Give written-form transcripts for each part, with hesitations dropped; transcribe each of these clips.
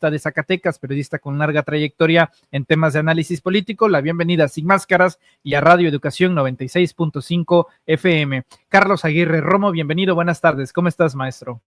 de Zacatecas, periodista con larga trayectoria en temas de análisis político. La bienvenida a Sin Máscaras y a Radio Educación 96.5 FM. Carlos Aguirre Romo, bienvenido, buenas tardes. ¿Cómo estás, maestro?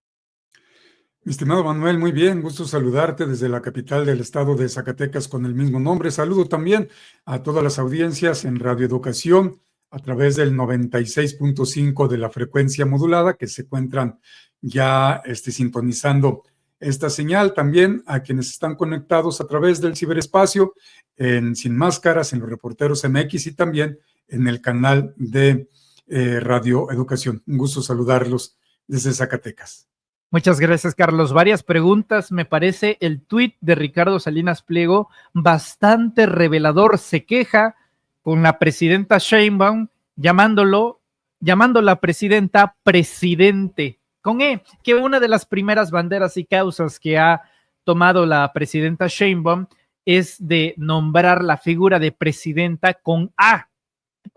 Mi estimado Manuel, muy bien, gusto saludarte desde la capital del estado de Zacatecas con el mismo nombre. Saludo también a todas las audiencias en Radio Educación a través del 96.5 de la frecuencia modulada que se encuentran ya sintonizando esta señal. También a quienes están conectados a través del ciberespacio en Sin Máscaras, en los Reporteros MX y también en el canal de Radio Educación. Un gusto saludarlos desde Zacatecas. Muchas gracias, Carlos. Varias preguntas. Me parece el tuit de Ricardo Salinas Pliego bastante revelador. Se queja con la presidenta Sheinbaum, llamándola presidenta presidente, con E, que una de las primeras banderas y causas que ha tomado la presidenta Sheinbaum es de nombrar la figura de presidenta con A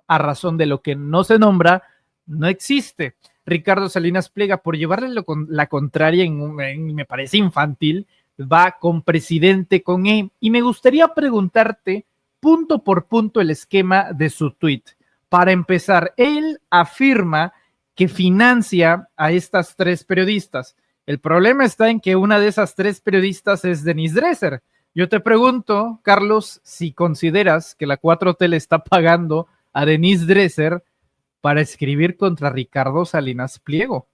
razón de lo que no se nombra, no existe. Ricardo Salinas Pliego, por llevarle la contraria, me parece infantil, va con presidente con E. Y me gustaría preguntarte punto por punto el esquema de su tuit. Para empezar, él afirma que financia a estas tres periodistas. El problema está en que una de esas tres periodistas es Denise Dresser. Yo te pregunto, Carlos, si consideras que la 4T le está pagando a Denise Dresser para escribir contra Ricardo Salinas Pliego.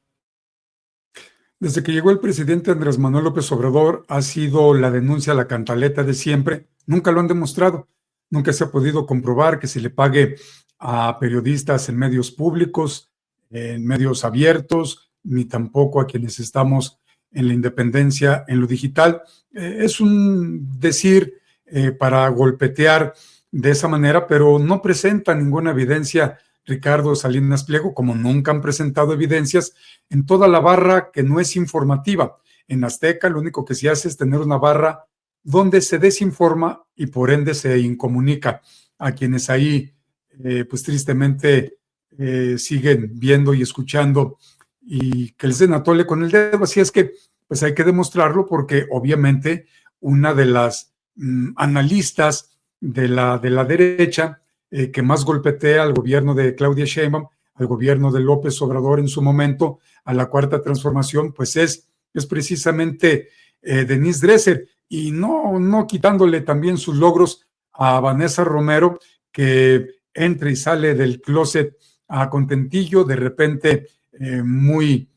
Desde que llegó el presidente Andrés Manuel López Obrador ha sido la denuncia, la cantaleta de siempre. Nunca lo han demostrado. Nunca se ha podido comprobar que se le pague a periodistas en medios públicos, en medios abiertos, ni tampoco a quienes estamos en la independencia en lo digital. Es un decir para golpetear de esa manera, pero no presenta ninguna evidencia Ricardo Salinas Pliego, como nunca han presentado evidencias en toda la barra que no es informativa. En Azteca lo único que se hace es tener una barra donde se desinforma y por ende se incomunica a quienes ahí pues tristemente siguen viendo y escuchando y que les den a tole con el dedo. Así es que pues hay que demostrarlo porque obviamente una de las analistas de la derecha que más golpetea al gobierno de Claudia Sheinbaum, al gobierno de López Obrador en su momento, a la Cuarta Transformación, pues es precisamente Denise Dresser, y no quitándole también sus logros a Vanessa Romero, que entra y sale del closet a contentillo, de repente muy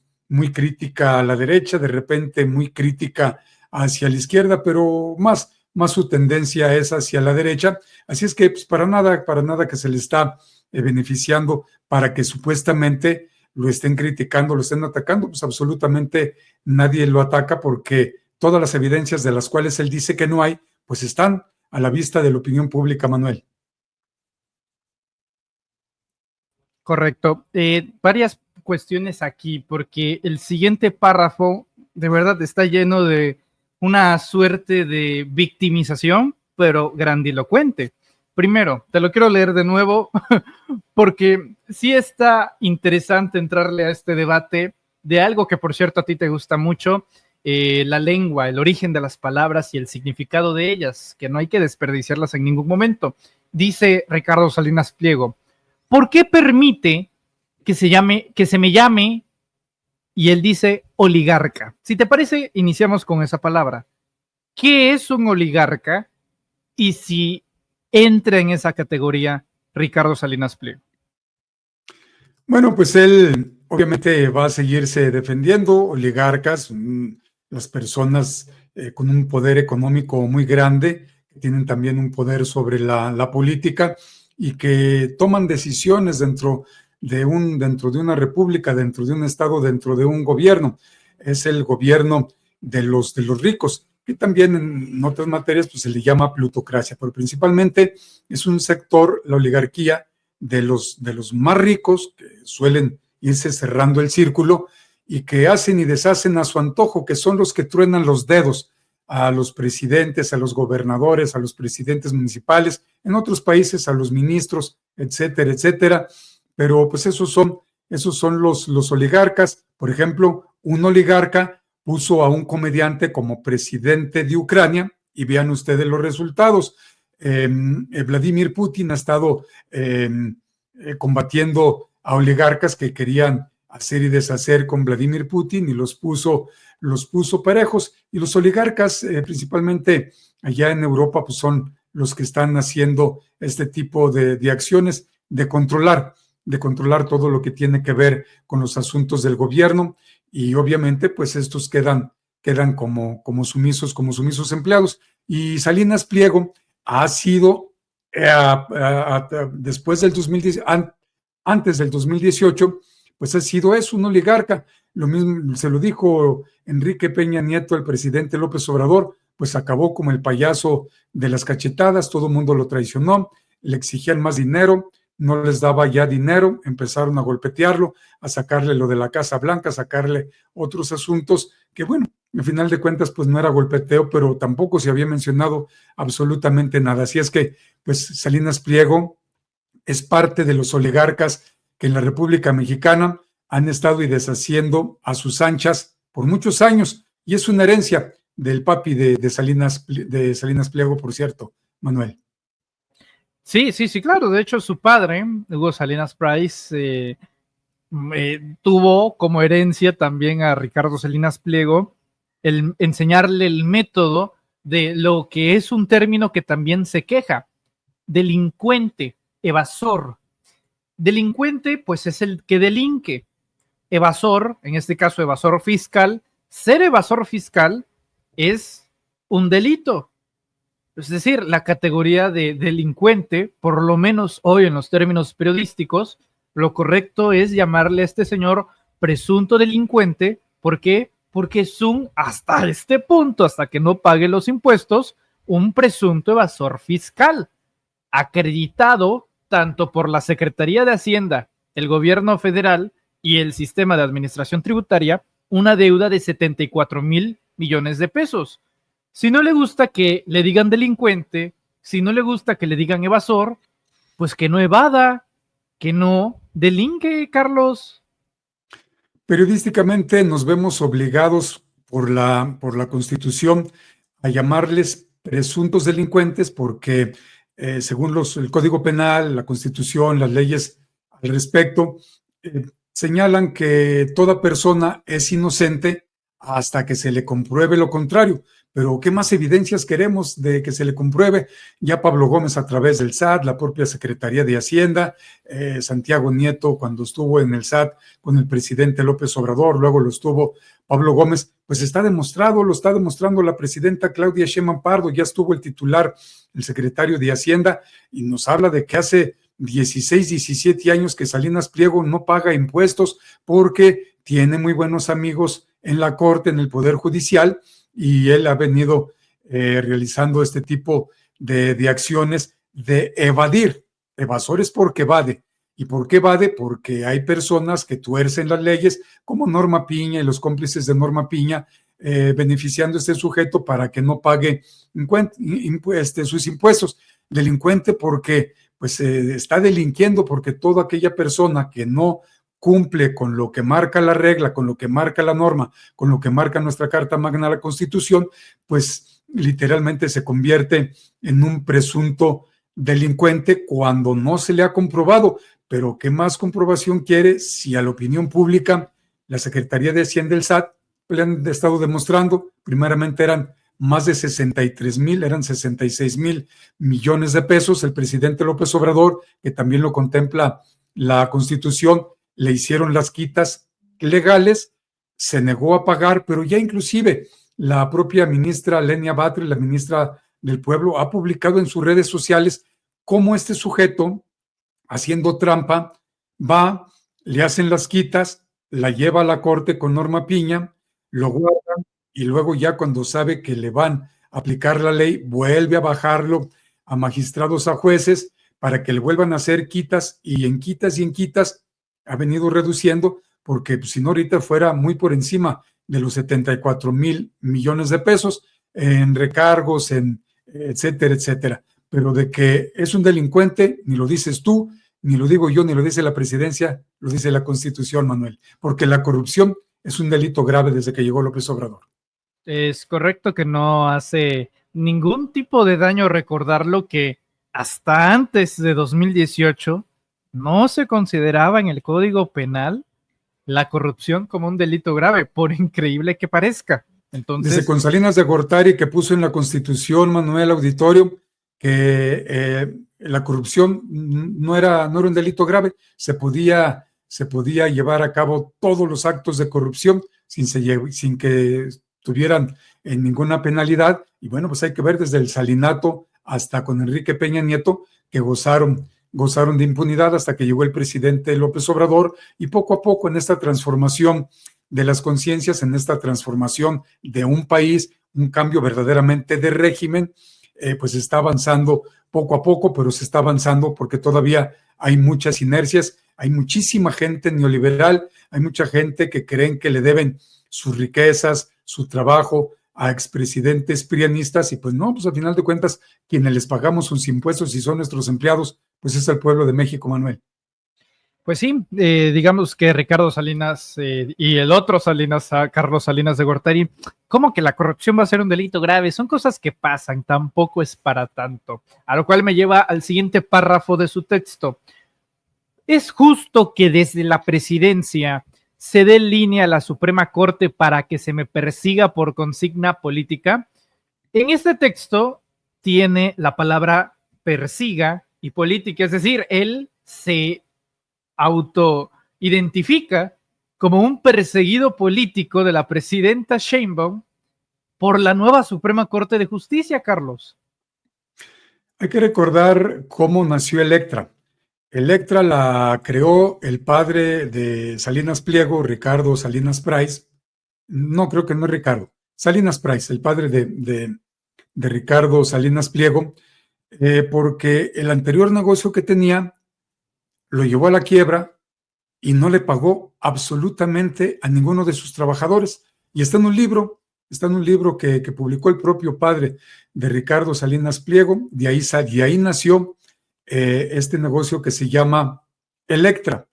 crítica a la derecha, de repente muy crítica hacia la izquierda, pero más su tendencia es hacia la derecha. Así es que pues, para nada que se le está beneficiando para que supuestamente lo estén criticando, lo estén atacando, pues absolutamente nadie lo ataca porque todas las evidencias de las cuales él dice que no hay, pues están a la vista de la opinión pública, Manuel. Correcto. Varias cuestiones aquí, porque el siguiente párrafo de verdad está lleno de una suerte de victimización, pero grandilocuente. Primero, te lo quiero leer de nuevo, porque sí está interesante entrarle a este debate de algo que, por cierto, a ti te gusta mucho, la lengua, el origen de las palabras y el significado de ellas, que no hay que desperdiciarlas en ningún momento. Dice Ricardo Salinas Pliego, ¿por qué permite que se me llame? Y él dice oligarca. Si te parece, iniciamos con esa palabra. ¿Qué es un oligarca? Y si entra en esa categoría Ricardo Salinas Pliego. Bueno, pues él obviamente va a seguirse defendiendo. Oligarcas, las personas con un poder económico muy grande, que tienen también un poder sobre la política y que toman decisiones dentro de una república, dentro de un estado, dentro de un gobierno. Es el gobierno de los ricos, que también en otras materias pues, se le llama plutocracia, pero principalmente es un sector, la oligarquía, de los más ricos, que suelen irse cerrando el círculo y que hacen y deshacen a su antojo, que son los que truenan los dedos a los presidentes, a los gobernadores, a los presidentes municipales, en otros países a los ministros, etcétera, etcétera. Pero pues esos son los oligarcas. Por ejemplo, un oligarca puso a un comediante como presidente de Ucrania y vean ustedes los resultados. Vladimir Putin ha estado combatiendo a oligarcas que querían hacer y deshacer con Vladimir Putin y los puso parejos. Y los oligarcas, principalmente allá en Europa, pues son los que están haciendo este tipo de acciones de controlar todo lo que tiene que ver con los asuntos del gobierno, y obviamente pues estos quedan como sumisos empleados. Y Salinas Pliego ha sido, después del 2010, antes del 2018, pues es un oligarca. Lo mismo se lo dijo Enrique Peña Nieto al presidente López Obrador, pues acabó como el payaso de las cachetadas, todo el mundo lo traicionó, le exigían más dinero, no les daba ya dinero, empezaron a golpetearlo, a sacarle lo de la Casa Blanca, a sacarle otros asuntos que, bueno, al final de cuentas, pues no era golpeteo, pero tampoco se había mencionado absolutamente nada. Así es que, pues Salinas Pliego es parte de los oligarcas que en la República Mexicana han estado y deshaciendo a sus anchas por muchos años, y es una herencia del papi de Salinas Pliego, por cierto, Manuel. Sí, claro. De hecho, su padre, Hugo Salinas Price, tuvo como herencia también a Ricardo Salinas Pliego el enseñarle el método de lo que es un término que también se queja: delincuente, evasor. Delincuente, pues es el que delinque. Evasor, en este caso evasor fiscal. Ser evasor fiscal es un delito. Es decir, la categoría de delincuente, por lo menos hoy en los términos periodísticos, lo correcto es llamarle a este señor presunto delincuente. ¿Por qué? Porque es hasta este punto, hasta que no pague los impuestos, un presunto evasor fiscal, acreditado tanto por la Secretaría de Hacienda, el gobierno federal y el sistema de administración tributaria, una deuda de 74,000 millones de pesos. Si no le gusta que le digan delincuente, si no le gusta que le digan evasor, pues que no evada, que no delinque, Carlos. Periodísticamente nos vemos obligados por la Constitución a llamarles presuntos delincuentes porque según el Código Penal, la Constitución, las leyes al respecto, señalan que toda persona es inocente hasta que se le compruebe lo contrario. Pero ¿qué más evidencias queremos de que se le compruebe? Ya Pablo Gómez a través del SAT, la propia Secretaría de Hacienda, Santiago Nieto cuando estuvo en el SAT con el presidente López Obrador, luego lo estuvo Pablo Gómez, pues está demostrado, lo está demostrando la presidenta Claudia Sheinbaum Pardo, ya estuvo el titular, el secretario de Hacienda, y nos habla de que hace 16, 17 años que Salinas Pliego no paga impuestos porque tiene muy buenos amigos en la Corte, en el Poder Judicial, y él ha venido realizando este tipo de acciones de evadir. Evasores porque evade. ¿Y por qué evade? Porque hay personas que tuercen las leyes, como Norma Piña y los cómplices de Norma Piña, beneficiando a este sujeto para que no pague sus impuestos. Delincuente porque pues está delinquiendo, porque toda aquella persona que no cumple con lo que marca la regla, con lo que marca la norma, con lo que marca nuestra Carta Magna, la Constitución, pues literalmente se convierte en un presunto delincuente cuando no se le ha comprobado. Pero ¿qué más comprobación quiere si a la opinión pública la Secretaría de Hacienda del SAT le han estado demostrando? Primeramente eran más de 63,000, eran 66,000 millones de pesos. El presidente López Obrador, que también lo contempla la Constitución, le hicieron las quitas legales, se negó a pagar, pero ya inclusive la propia ministra Lenia Batres, la ministra del Pueblo, ha publicado en sus redes sociales cómo este sujeto, haciendo trampa, va, le hacen las quitas, la lleva a la corte con Norma Piña, lo guardan y luego ya cuando sabe que le van a aplicar la ley, vuelve a bajarlo a magistrados, a jueces, para que le vuelvan a hacer quitas y en quitas ha venido reduciendo, porque pues, si no ahorita fuera muy por encima de los 74,000 millones de pesos en recargos, en etcétera, etcétera. Pero de que es un delincuente, ni lo dices tú, ni lo digo yo, ni lo dice la presidencia, lo dice la Constitución, Manuel, porque la corrupción es un delito grave desde que llegó López Obrador. Es correcto que no hace ningún tipo de daño recordarlo que hasta antes de 2018 no se consideraba en el Código Penal la corrupción como un delito grave, por increíble que parezca. Entonces, desde con Salinas de Gortari, que puso en la Constitución, Manuel Auditorio, que la corrupción no era un delito grave, se podía llevar a cabo todos los actos de corrupción sin que tuvieran ninguna penalidad. Y bueno, pues hay que ver desde el Salinato hasta con Enrique Peña Nieto, que gozaron de impunidad hasta que llegó el presidente López Obrador, y poco a poco en esta transformación de las conciencias, en esta transformación de un país, un cambio verdaderamente de régimen, pues está avanzando poco a poco, pero se está avanzando porque todavía hay muchas inercias, hay muchísima gente neoliberal, hay mucha gente que creen que le deben sus riquezas, su trabajo a expresidentes prianistas, y pues no, pues al final de cuentas, quienes les pagamos sus impuestos y son nuestros empleados, pues es el pueblo de México, Manuel. Pues sí, digamos que Ricardo Salinas y el otro Salinas, Carlos Salinas de Gortari, ¿cómo que la corrupción va a ser un delito grave? Son cosas que pasan, tampoco es para tanto. A lo cual me lleva al siguiente párrafo de su texto. ¿Es justo que desde la presidencia se dé línea a la Suprema Corte para que se me persiga por consigna política? En este texto tiene la palabra persiga y política, es decir, él se autoidentifica como un perseguido político de la presidenta Sheinbaum por la nueva Suprema Corte de Justicia, Carlos. Hay que recordar cómo nació Electra. Electra la creó el padre de Salinas Pliego, Ricardo Salinas Price. No, creo que no es Ricardo. Salinas Price, el padre de Ricardo Salinas Pliego, porque el anterior negocio que tenía lo llevó a la quiebra y no le pagó absolutamente a ninguno de sus trabajadores. Y está en un libro que publicó el propio padre de Ricardo Salinas Pliego. De ahí nació este negocio que se llama Electra.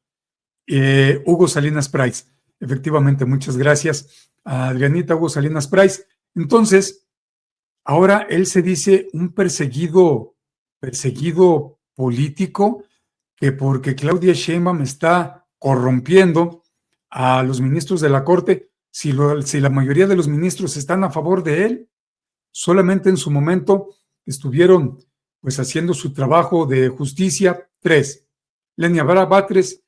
Hugo Salinas Price. Efectivamente, muchas gracias a Adrianita, Hugo Salinas Price. Entonces, ahora él se dice un perseguido político, que porque Claudia Sheinbaum está corrompiendo a los ministros de la Corte, si la mayoría de los ministros están a favor de él, solamente en su momento estuvieron pues haciendo su trabajo de justicia 3, Lenia Batres,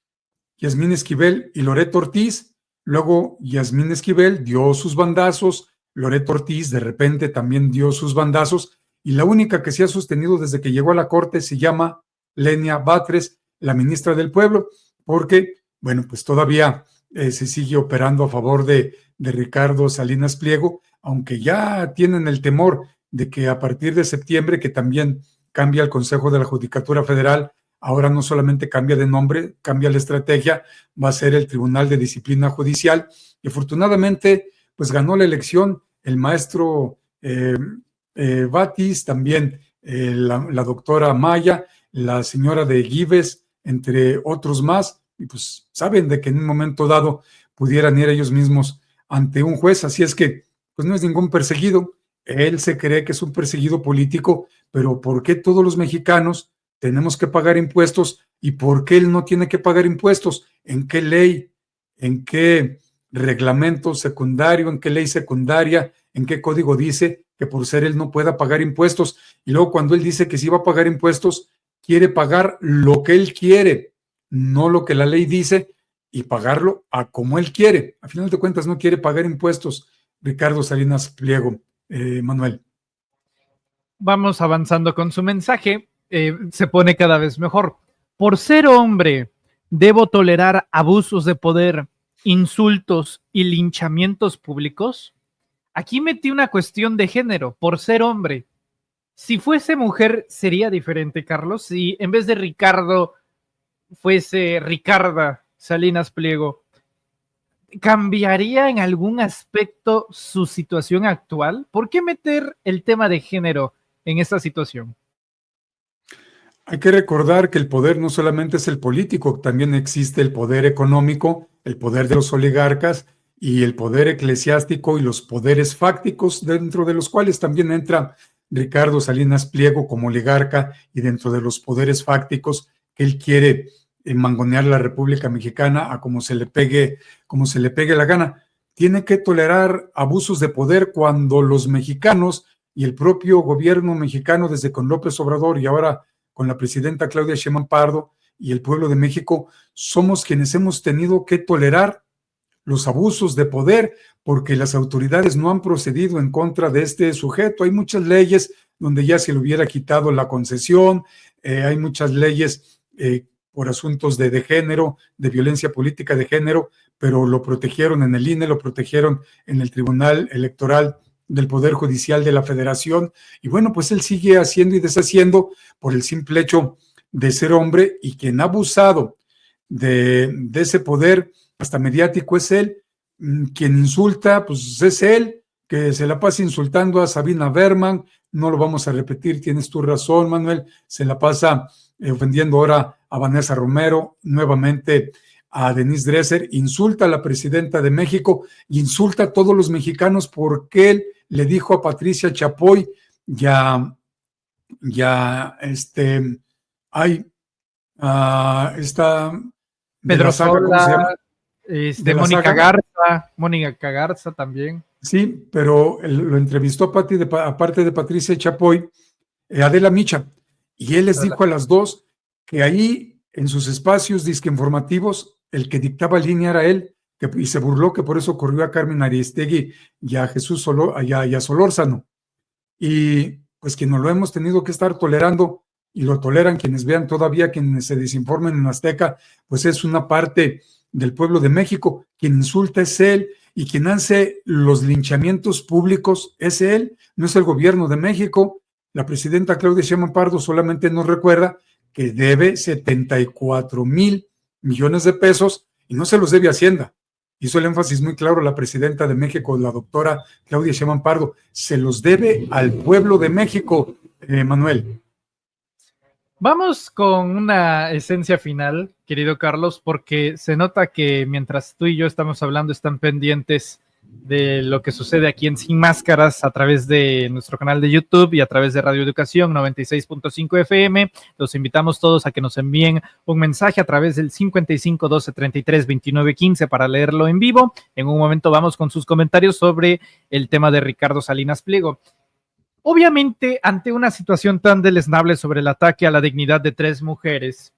Yasmín Esquivel y Loreto Ortiz. Luego Yasmín Esquivel dio sus bandazos, Loreto Ortiz de repente también dio sus bandazos, y la única que se ha sostenido desde que llegó a la Corte se llama Lenia Batres, la ministra del Pueblo, porque, bueno, pues todavía se sigue operando a favor de Ricardo Salinas Pliego, aunque ya tienen el temor de que a partir de septiembre, que también cambia el Consejo de la Judicatura Federal, ahora no solamente cambia de nombre, cambia la estrategia, va a ser el Tribunal de Disciplina Judicial, y afortunadamente, pues ganó la elección el maestro Batis, también la doctora Maya, la señora de Gives, entre otros más, y pues saben de que en un momento dado pudieran ir ellos mismos ante un juez, así es que pues no es ningún perseguido, él se cree que es un perseguido político, pero ¿por qué todos los mexicanos tenemos que pagar impuestos y por qué él no tiene que pagar impuestos? ¿En qué ley? ¿En qué reglamento secundario? ¿En qué ley secundaria? ¿En qué código dice que por ser él no pueda pagar impuestos? Y luego cuando él dice que sí va a pagar impuestos, quiere pagar lo que él quiere, no lo que la ley dice, y pagarlo a como él quiere. A final de cuentas no quiere pagar impuestos Ricardo Salinas Pliego, Manuel. Vamos avanzando con su mensaje. Se pone cada vez mejor. Por ser hombre, ¿debo tolerar abusos de poder, insultos y linchamientos públicos? Aquí metí una cuestión de género, por ser hombre. Si fuese mujer, sería diferente, Carlos. Si en vez de Ricardo fuese Ricarda Salinas Pliego, ¿cambiaría en algún aspecto su situación actual? ¿Por qué meter el tema de género en esta situación? Hay que recordar que el poder no solamente es el político, también existe el poder económico, el poder de los oligarcas y el poder eclesiástico y los poderes fácticos, dentro de los cuales también entra Ricardo Salinas Pliego como oligarca, y dentro de los poderes fácticos que él quiere mangonear la República Mexicana a como se le pegue la gana. Tiene que tolerar abusos de poder cuando los mexicanos y el propio gobierno mexicano, desde con López Obrador y ahora con la presidenta Claudia Sheinbaum Pardo y el pueblo de México, somos quienes hemos tenido que tolerar los abusos de poder, porque las autoridades no han procedido en contra de este sujeto. Hay muchas leyes donde ya se le hubiera quitado la concesión, hay muchas leyes por asuntos de género, de violencia política de género, pero lo protegieron en el INE, lo protegieron en el Tribunal Electoral del Poder Judicial de la Federación, y bueno, pues él sigue haciendo y deshaciendo por el simple hecho de ser hombre, y quien ha abusado de ese poder hasta mediático es él. Quien insulta, pues es él, que se la pasa insultando a Sabina Berman. No lo vamos a repetir, tienes tu razón, Manuel, se la pasa ofendiendo ahora a Vanessa Romero, nuevamente a Denise Dresser, insulta a la presidenta de México, insulta a todos los mexicanos porque él le dijo a Patricia Chapoy, está Pedro Sola, ¿cómo se llama? Mónica Garza también. Sí, pero lo entrevistó aparte de Patricia Chapoy, Adela Micha, y él les dijo a las dos que ahí en sus espacios informativos el que dictaba línea era él, y se burló que por eso corrió a Carmen Aristegui y a Jesús y a Solórzano. Y pues que nos lo hemos tenido que estar tolerando, y lo toleran quienes vean todavía, quienes se desinformen en Azteca, pues es una parte del pueblo de México. Quien insulta es él, y quien hace los linchamientos públicos es él, no es el gobierno de México. La presidenta Claudia Sheinbaum Pardo solamente nos recuerda que debe 74,000 millones de pesos y no se los debe a Hacienda. Hizo el énfasis muy claro la presidenta de México, la doctora Claudia Sheinbaum Pardo, se los debe al pueblo de México, Manuel. Vamos con una esencia final, querido Carlos, porque se nota que mientras tú y yo estamos hablando están pendientes de lo que sucede aquí en Sin Máscaras a través de nuestro canal de YouTube y a través de Radio Educación 96.5 FM. Los invitamos todos a que nos envíen un mensaje a través del 55 12 33 29 15 para leerlo en vivo. En un momento vamos con sus comentarios sobre el tema de Ricardo Salinas Pliego. Obviamente, ante una situación tan deleznable sobre el ataque a la dignidad de 3 mujeres,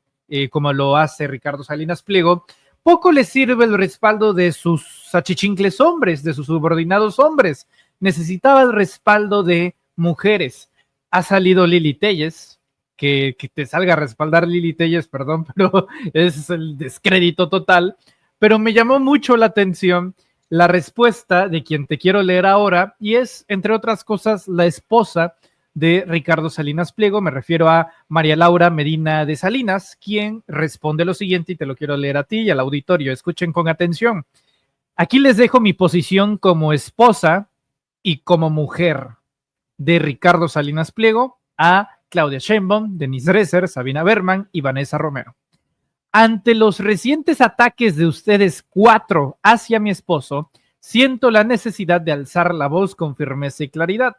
como lo hace Ricardo Salinas Pliego, poco le sirve el respaldo de sus achichincles hombres, de sus subordinados hombres. Necesitaba el respaldo de mujeres. Ha salido Lili Téllez, que te salga a respaldar Lili Téllez, perdón, pero es el descrédito total. Pero me llamó mucho la atención la respuesta de quien te quiero leer ahora, y es, entre otras cosas, la esposa de Ricardo Salinas Pliego. Me refiero a María Laura Medina de Salinas, quien responde lo siguiente, y te lo quiero leer a ti y al auditorio. Escuchen con atención. Aquí les dejo mi posición como esposa y como mujer de Ricardo Salinas Pliego a Claudia Sheinbaum, Denise Dresser, Sabina Berman y Vanessa Romero. Ante los recientes ataques de ustedes 4 hacia mi esposo, siento la necesidad de alzar la voz con firmeza y claridad.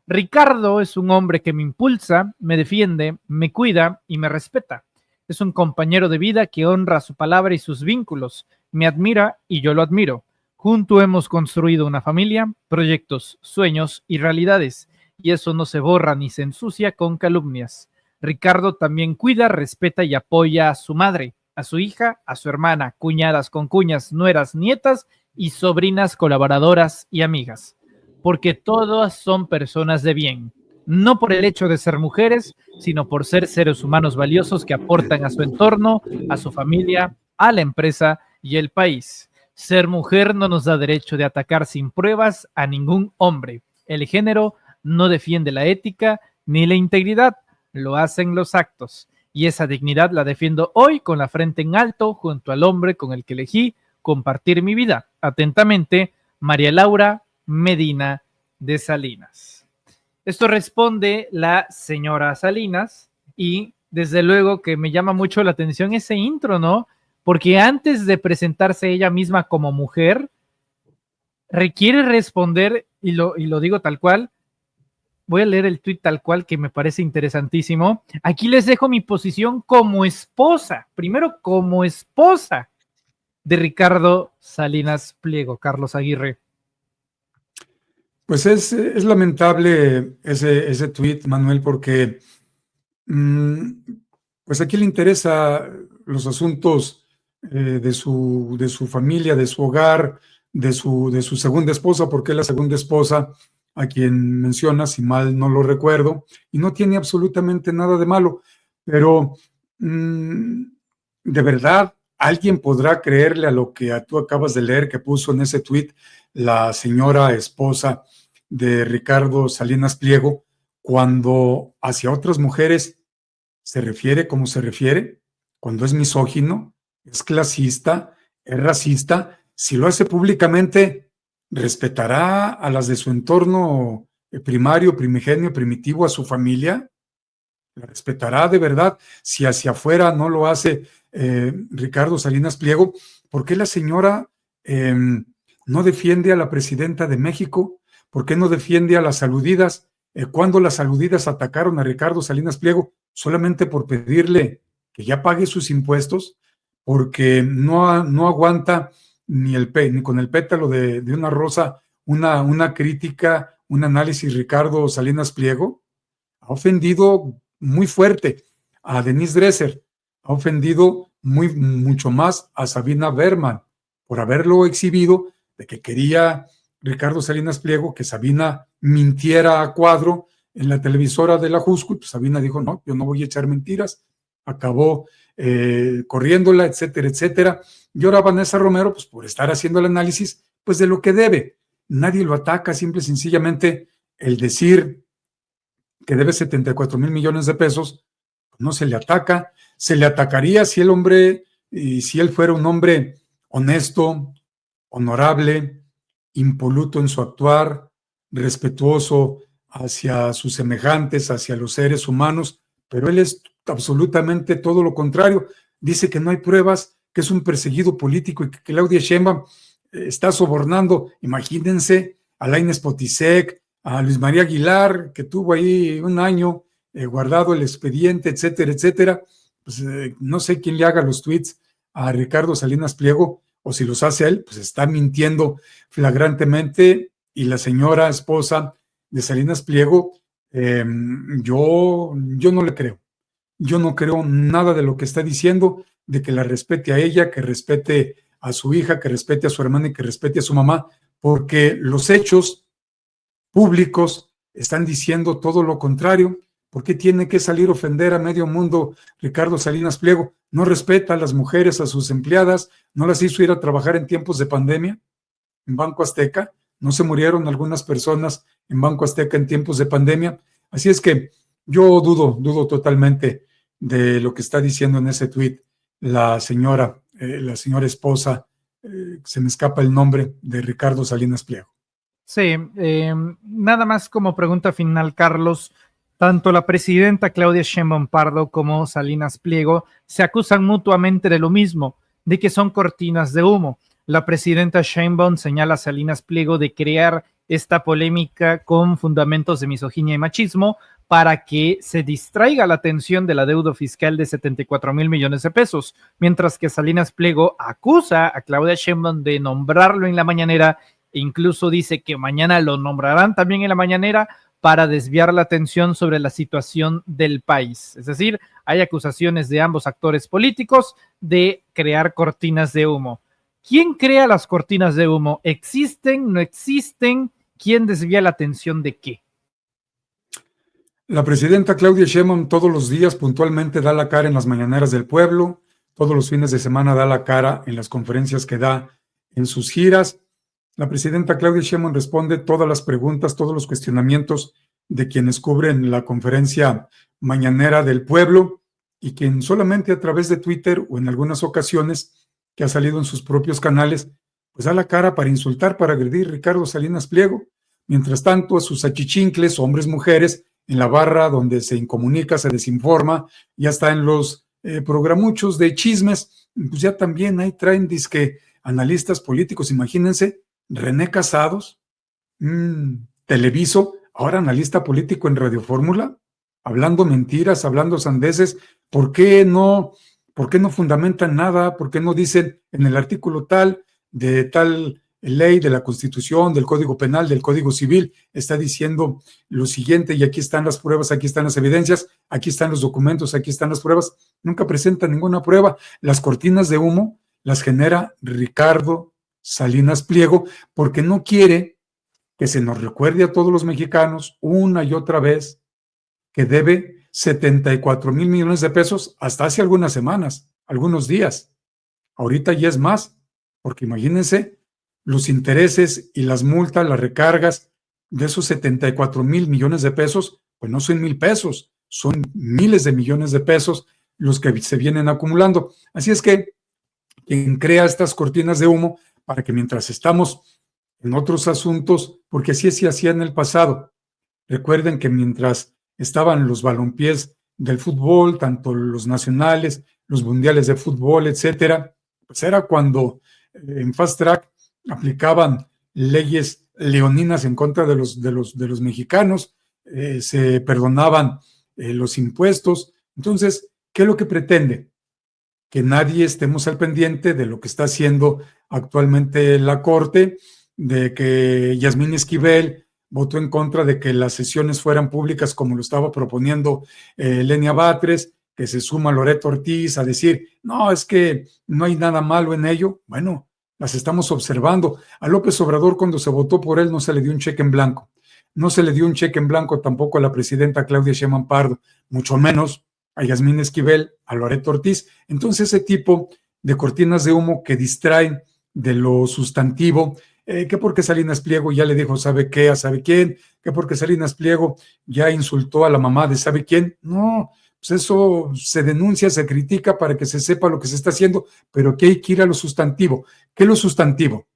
Ricardo es un hombre que me impulsa, me defiende, me cuida y me respeta. Es un compañero de vida que honra su palabra y sus vínculos. Me admira y yo lo admiro. Juntos hemos construido una familia, proyectos, sueños y realidades, y eso no se borra ni se ensucia con calumnias. Ricardo también cuida, respeta y apoya a su madre, a su hija, a su hermana, cuñadas, concuñas, nueras, nietas y sobrinas colaboradoras y amigas, porque todas son personas de bien, no por el hecho de ser mujeres, sino por ser seres humanos valiosos que aportan a su entorno, a su familia, a la empresa y el país. Ser mujer no nos da derecho de atacar sin pruebas a ningún hombre. El género no defiende la ética ni la integridad, lo hacen los actos, y esa dignidad la defiendo hoy con la frente en alto junto al hombre con el que elegí compartir mi vida. Atentamente, María Laura Medina de Salinas. Esto responde la señora Salinas, y desde luego que me llama mucho la atención ese intro, ¿no? Porque antes de presentarse ella misma como mujer, requiere responder, y lo digo tal cual. Voy a leer el tuit tal cual, que me parece interesantísimo. Aquí les dejo mi posición como esposa, primero como esposa de Ricardo Salinas Pliego, Carlos Aguirre. Pues es lamentable ese tuit, Manuel, porque pues aquí le interesa los asuntos de su familia, de su hogar, de su segunda esposa, porque es la segunda esposa a quien menciona, si mal no lo recuerdo, y no tiene absolutamente nada de malo, pero de verdad, ¿alguien podrá creerle a lo que tú acabas de leer que puso en ese tuit la señora esposa de Ricardo Salinas Pliego, cuando hacia otras mujeres se refiere como se refiere, cuando es misógino, es clasista, es racista? Si lo hace públicamente, ¿respetará a las de su entorno primario, primigenio, primitivo, a su familia? ¿La respetará de verdad? Si hacia afuera no lo hace Ricardo Salinas Pliego, ¿por qué la señora no defiende a la presidenta de México? ¿Por qué no defiende a las aludidas? Cuando las aludidas atacaron a Ricardo Salinas Pliego solamente por pedirle que ya pague sus impuestos, porque no aguanta ni con el pétalo de una rosa una crítica, un análisis Ricardo Salinas Pliego. Ha ofendido muy fuerte a Denise Dresser, ha ofendido mucho más a Sabina Berman por haberlo exhibido de que quería Ricardo Salinas Pliego que Sabina mintiera a cuadro en la televisora de la Jusco, y pues Sabina dijo, no, yo no voy a echar mentiras, acabó corriéndola, etcétera, etcétera. Y ahora Vanessa Romero, pues por estar haciendo el análisis, pues de lo que debe. Nadie lo ataca, simple y sencillamente el decir que debe 74,000 millones de pesos, no se le ataca. Se le atacaría si el hombre, y si él fuera un hombre honesto, honorable, impoluto en su actuar, respetuoso hacia sus semejantes, hacia los seres humanos, pero él es absolutamente todo lo contrario. Dice que no hay pruebas, que es un perseguido político y que Claudia Sheinbaum está sobornando. Imagínense a Lainez Potisek, a Luis María Aguilar, que tuvo ahí un año guardado el expediente, etcétera, etcétera. Pues no sé quién le haga los tweets a Ricardo Salinas Pliego, o si los hace él, pues está mintiendo flagrantemente. Y la señora esposa de Salinas Pliego, yo no le creo. Yo no creo nada de lo que está diciendo, de que la respete a ella, que respete a su hija, que respete a su hermana y que respete a su mamá, porque los hechos públicos están diciendo todo lo contrario. ¿Por qué tiene que salir a ofender a medio mundo Ricardo Salinas Pliego? No respeta a las mujeres, a sus empleadas, no las hizo ir a trabajar en tiempos de pandemia en Banco Azteca, no se murieron algunas personas en Banco Azteca en tiempos de pandemia. Así es que yo dudo totalmente de lo que está diciendo en ese tuit la señora esposa, se me escapa el nombre, de Ricardo Salinas Pliego. Sí, nada más como pregunta final, Carlos. Tanto la presidenta Claudia Sheinbaum Pardo como Salinas Pliego se acusan mutuamente de lo mismo, de que son cortinas de humo. La presidenta Sheinbaum señala a Salinas Pliego de crear esta polémica con fundamentos de misoginia y machismo para que se distraiga la atención de la deuda fiscal de 74,000 millones de pesos, mientras que Salinas Pliego acusa a Claudia Sheinbaum de nombrarlo en la mañanera e incluso dice que mañana lo nombrarán también en la mañanera para desviar la atención sobre la situación del país. Es decir, hay acusaciones de ambos actores políticos de crear cortinas de humo. ¿Quién crea las cortinas de humo? ¿Existen? ¿No existen? ¿Quién desvía la atención de qué? La presidenta Claudia Sheinbaum todos los días puntualmente da la cara en las mañaneras del pueblo, todos los fines de semana da la cara en las conferencias que da en sus giras. La presidenta Claudia Sheinbaum responde todas las preguntas, todos los cuestionamientos de quienes cubren la conferencia mañanera del pueblo, y quien solamente a través de Twitter o en algunas ocasiones que ha salido en sus propios canales, pues da la cara para insultar, para agredir a Ricardo Salinas Pliego. Mientras tanto, a sus achichincles, hombres, mujeres, en la barra donde se incomunica, se desinforma, ya está en los programuchos de chismes, pues ya también ahí traen disque analistas políticos. Imagínense René Casados, Televiso, ahora analista político en Radio Fórmula, hablando mentiras, hablando sandeces. ¿Por qué no fundamentan nada? ¿Por qué no dicen en el artículo tal de tal ley de la Constitución, del Código Penal, del Código Civil, está diciendo lo siguiente, y aquí están las pruebas, aquí están las evidencias, aquí están los documentos, aquí están las pruebas? Nunca presentan ninguna prueba. Las cortinas de humo las genera Ricardo Salinas Pliego, porque no quiere que se nos recuerde a todos los mexicanos una y otra vez que debe 74 mil millones de pesos hasta hace algunas semanas, algunos días. Ahorita ya es más, porque imagínense los intereses y las multas, las recargas de esos 74 mil millones de pesos, pues no son 1,000 pesos, son miles de millones de pesos los que se vienen acumulando. Así es que quien crea estas cortinas de humo para que mientras estamos en otros asuntos, porque así se hacía en el pasado. Recuerden que mientras estaban los balompiés del fútbol, tanto los nacionales, los mundiales de fútbol, etcétera, pues era cuando en Fast Track aplicaban leyes leoninas en contra de los mexicanos, se perdonaban los impuestos. Entonces, ¿qué es lo que pretende? Que nadie estemos al pendiente de lo que está haciendo actualmente la Corte, de que Yasmín Esquivel votó en contra de que las sesiones fueran públicas como lo estaba proponiendo Lenia Batres, que se suma Loreto Ortiz a decir, no, es que no hay nada malo en ello. Bueno, las estamos observando. A López Obrador, cuando se votó por él, no se le dio un cheque en blanco. No se le dio un cheque en blanco tampoco a la presidenta Claudia Sheinbaum Pardo, mucho menos a Yasmín Esquivel, a Loreto Ortiz. Entonces, ese tipo de cortinas de humo que distraen de lo sustantivo, que porque Salinas Pliego ya le dijo sabe qué a sabe quién, que porque Salinas Pliego ya insultó a la mamá de sabe quién. No, pues eso se denuncia, se critica para que se sepa lo que se está haciendo, pero que hay que ir a lo sustantivo. ¿Qué es lo sustantivo?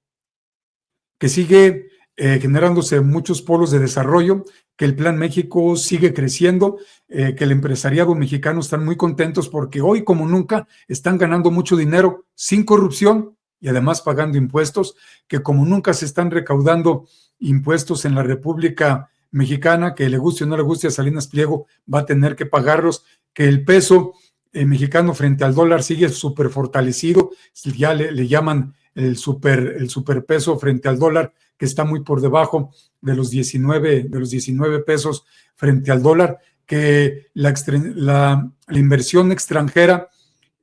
Que sigue generándose muchos polos de desarrollo, que el Plan México sigue creciendo, que el empresariado mexicano están muy contentos porque hoy como nunca están ganando mucho dinero sin corrupción y además pagando impuestos, que como nunca se están recaudando impuestos en la República Mexicana, que le guste o no le guste a Salinas Pliego, va a tener que pagarlos, que el peso mexicano frente al dólar sigue súper fortalecido, ya le llaman el superpeso frente al dólar, que está muy por debajo de los 19 pesos frente al dólar, que la inversión extranjera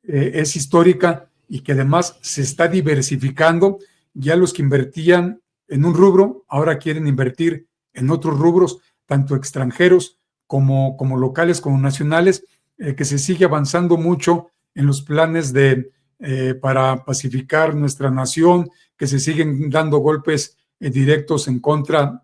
es histórica y que además se está diversificando. Ya los que invertían en un rubro ahora quieren invertir en otros rubros, tanto extranjeros como locales, como nacionales, que se sigue avanzando mucho en los planes para pacificar nuestra nación, que se siguen dando golpes directos en contra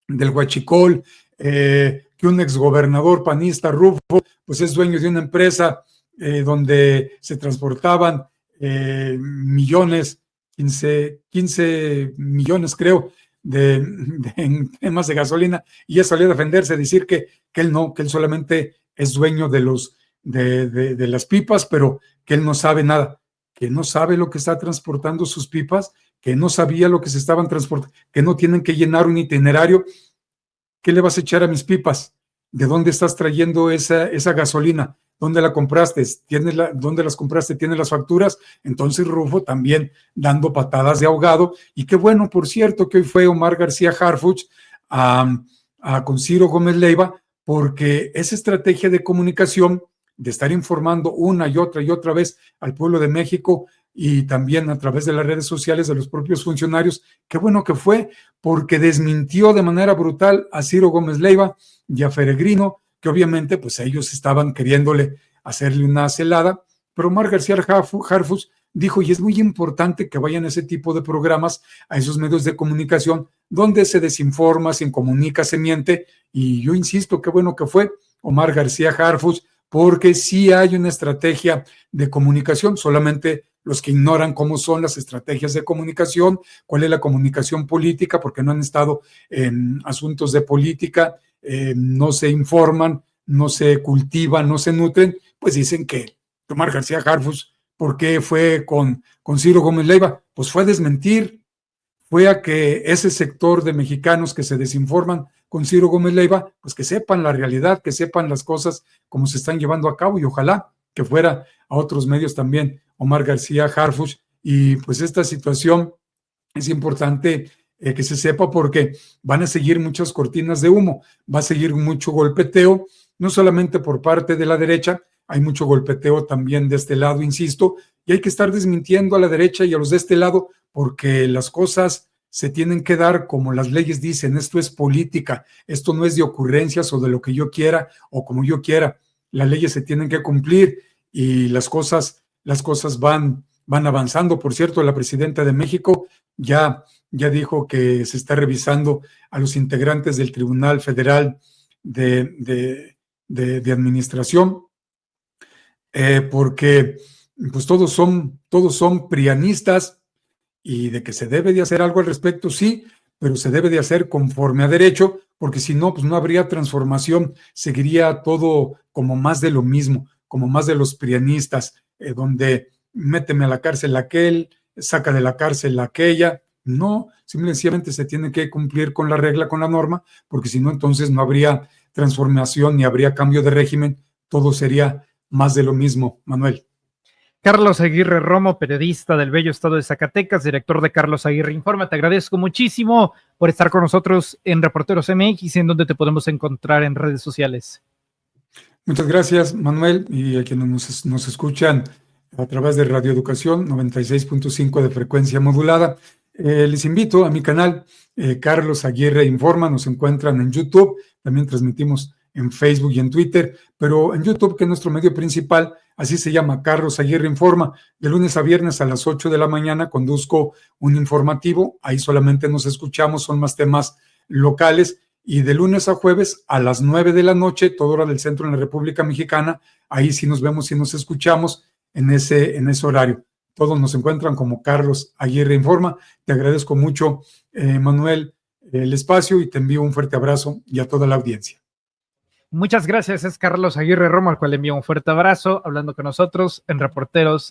del huachicol, que un exgobernador panista, Rufo, pues es dueño de una empresa donde se transportaban millones, 15 millones creo, en temas de gasolina, y ya salió a defenderse, a decir que él no, que él solamente es dueño de las pipas, pero que él no sabe nada, que no sabe lo que está transportando sus pipas, que no sabía lo que se estaban transportando, que no tienen que llenar un itinerario. ¿Qué le vas a echar a mis pipas? ¿De dónde estás trayendo esa gasolina? ¿Dónde la compraste? ¿Dónde las compraste? ¿Tienes las facturas? Entonces Rufo también dando patadas de ahogado. Y qué bueno, por cierto, que hoy fue Omar García Harfuch con Ciro Gómez Leiva, porque esa estrategia de comunicación, de estar informando una y otra vez al pueblo de México y también a través de las redes sociales de los propios funcionarios, qué bueno que fue, porque desmintió de manera brutal a Ciro Gómez Leiva y a Peregrino, que obviamente pues ellos estaban queriéndole hacerle una celada, pero Omar García Harfuch dijo, y es muy importante que vayan a ese tipo de programas, a esos medios de comunicación, donde se desinforma, se incomunica, se miente, y yo insisto, qué bueno que fue Omar García Harfuch, porque sí hay una estrategia de comunicación, solamente los que ignoran cómo son las estrategias de comunicación, cuál es la comunicación política, porque no han estado en asuntos de política, no se informan, no se cultivan, no se nutren, pues dicen que Omar García Harfuch, ¿por qué fue con Ciro Gómez Leiva? Pues fue a desmentir, fue a que ese sector de mexicanos que se desinforman con Ciro Gómez Leiva, pues que sepan la realidad, que sepan las cosas como se están llevando a cabo, y ojalá que fuera a otros medios también, Omar García Harfuch. Y pues esta situación es importante que se sepa, porque van a seguir muchas cortinas de humo, va a seguir mucho golpeteo, no solamente por parte de la derecha, hay mucho golpeteo también de este lado, insisto, y hay que estar desmintiendo a la derecha y a los de este lado, porque las cosas se tienen que dar como las leyes dicen. Esto es política, esto no es de ocurrencias o de lo que yo quiera o como yo quiera. Las leyes se tienen que cumplir y las cosas van avanzando. Por cierto, la presidenta de México ya dijo que se está revisando a los integrantes del Tribunal Federal de Administración, porque pues todos son prianistas, y de que se debe de hacer algo al respecto, sí, pero se debe de hacer conforme a derecho, porque si no, pues no habría transformación, seguiría todo como más de lo mismo, como más de los prianistas, donde méteme a la cárcel aquel, saca de la cárcel aquella. No, simplemente se tiene que cumplir con la regla, con la norma, porque si no, entonces no habría transformación ni habría cambio de régimen, todo sería más de lo mismo, Manuel. Carlos Aguirre Romo, periodista del bello estado de Zacatecas, director de Carlos Aguirre Informa. Te agradezco muchísimo por estar con nosotros en Reporteros MX, en donde te podemos encontrar en redes sociales. Muchas gracias, Manuel, y a quienes nos escuchan a través de Radio Educación 96.5 de frecuencia modulada. Les invito a mi canal, Carlos Aguirre Informa. Nos encuentran en YouTube, también transmitimos en Facebook y en Twitter, pero en YouTube, que es nuestro medio principal, así se llama, Carlos Aguirre Informa. De lunes a viernes a las 8 de la mañana conduzco un informativo, ahí solamente nos escuchamos, son más temas locales, y de lunes a jueves a las 9 de la noche, toda hora del centro en la República Mexicana, ahí sí nos vemos y nos escuchamos en ese horario. Todos nos encuentran como Carlos Aguirre Informa. Te agradezco mucho, Manuel, el espacio, y te envío un fuerte abrazo y a toda la audiencia. Muchas gracias, es Carlos Aguirre Romo, al cual le envío un fuerte abrazo, hablando con nosotros en Reporteros